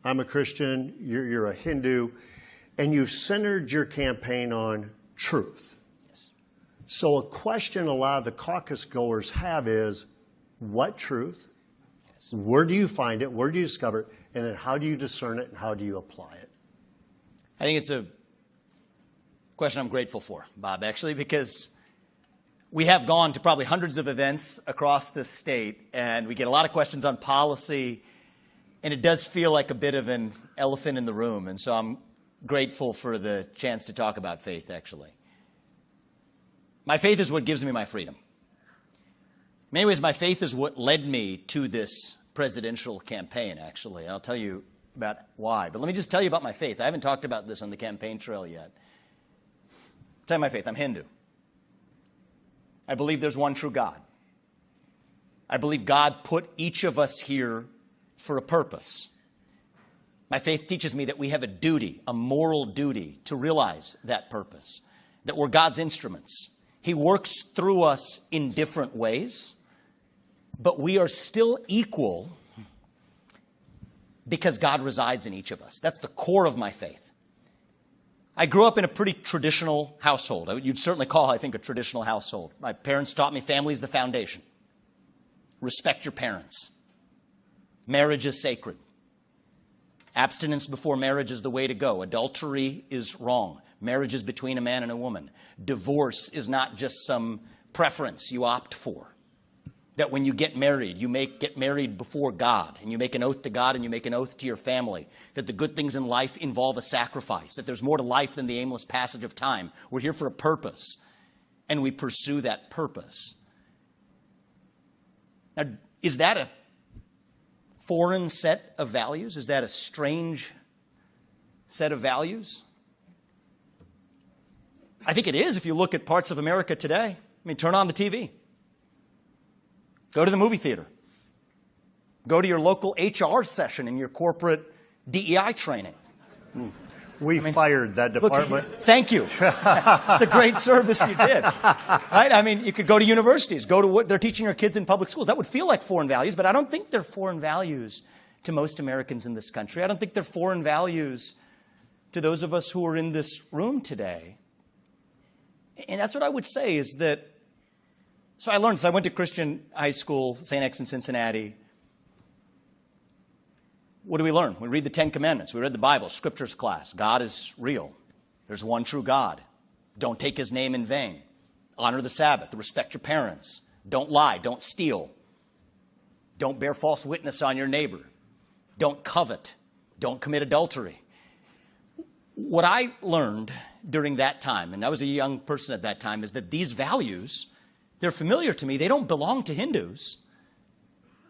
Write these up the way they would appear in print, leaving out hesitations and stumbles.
I'm a Christian, you're a Hindu, and you've centered your campaign on truth. Yes. So a question a lot of the caucus goers have is, what truth? Yes. Where do you find it? Where do you discover it? And then how do you discern it and how do you apply it? I think it's a question I'm grateful for, Bob, actually, because we have gone to probably hundreds of events across this state, and we get a lot of questions on policy, and it does feel like a bit of an elephant in the room. And so I'm grateful for the chance to talk about faith, actually. My faith is what gives me my freedom. In many ways, my faith is what led me to this presidential campaign, actually. I'll tell you about why. But let me just tell you about my faith. I haven't talked about this on the campaign trail yet. I'll tell you my faith. I'm Hindu. I believe there's one true God. I believe God put each of us here for a purpose. My faith teaches me that we have a duty, a moral duty, to realize that purpose, that we're God's instruments. He works through us in different ways, but we are still equal because God resides in each of us. That's the core of my faith. I grew up in a pretty traditional household. You'd certainly call, I think, a traditional household. My parents taught me family is the foundation. Respect your parents. Marriage is sacred. Abstinence before marriage is the way to go. Adultery is wrong. Marriage is between a man and a woman. Divorce is not just some preference you opt for. That when you get married, you get married before God, and you make an oath to God and you make an oath to your family, that the good things in life involve a sacrifice, that there's more to life than the aimless passage of time. We're here for a purpose, and we pursue that purpose. Now, is that a foreign set of values? Is that a strange set of values? I think it is if you look at parts of America today. I mean, turn on the TV. Go to the movie theater. Go to your local HR session in your corporate DEI training. We fired that department. Look, thank you. It's a great service you did. Right? I mean, you could go to universities, go to what they're teaching your kids in public schools. That would feel like foreign values, but I don't think they're foreign values to most Americans in this country. I don't think they're foreign values to those of us who are in this room today. And that's what I would say is that, so I learned, so I went to Christian high school, St. X in Cincinnati. What do we learn? We read the Ten Commandments. We read the Bible, scriptures class. God is real. There's one true God. Don't take his name in vain. Honor the Sabbath. Respect your parents. Don't lie. Don't steal. Don't bear false witness on your neighbor. Don't covet. Don't commit adultery. What I learned during that time, and I was a young person at that time, is that these values, they're familiar to me. They don't belong to Hindus.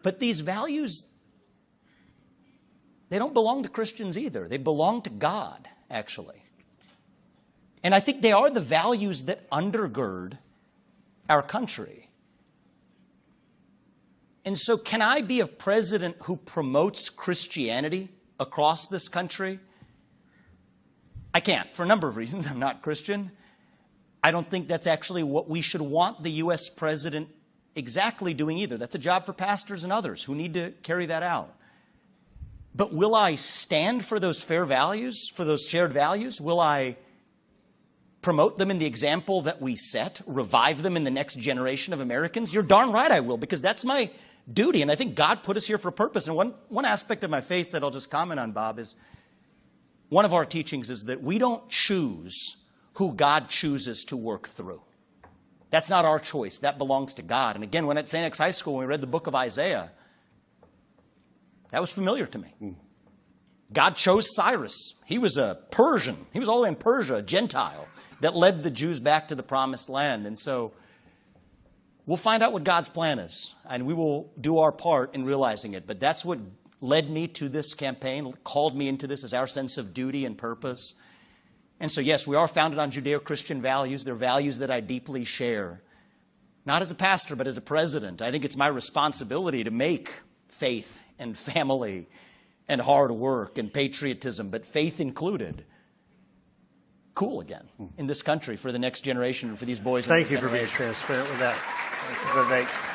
But these values, they don't belong to Christians either. They belong to God, actually. And I think they are the values that undergird our country. And so can I be a president who promotes Christianity across this country? I can't, for a number of reasons. I'm not Christian. I don't think that's actually what we should want the U.S. president exactly doing either. That's a job for pastors and others who need to carry that out. But will I stand for those fair values, for those shared values? Will I promote them in the example that we set, revive them in the next generation of Americans? You're darn right I will, because that's my duty. And I think God put us here for a purpose. And one aspect of my faith that I'll just comment on, Bob, is one of our teachings is that we don't choose who God chooses to work through. That's not our choice. That belongs to God. And again, when at St. X High School, when we read the book of Isaiah, that was familiar to me. God chose Cyrus. He was a Persian. He was all the way in Persia, a Gentile, that led the Jews back to the promised land. And so we'll find out what God's plan is, and we will do our part in realizing it. But that's what led me to this campaign, called me into this, as our sense of duty and purpose. And so, yes, we are founded on Judeo-Christian values. They're values that I deeply share. Not as a pastor, but as a president. I think it's my responsibility to make faith and family and hard work and patriotism, but faith included, cool again in this country for the next generation and for these boys. Thank you for being transparent with that. Vivek.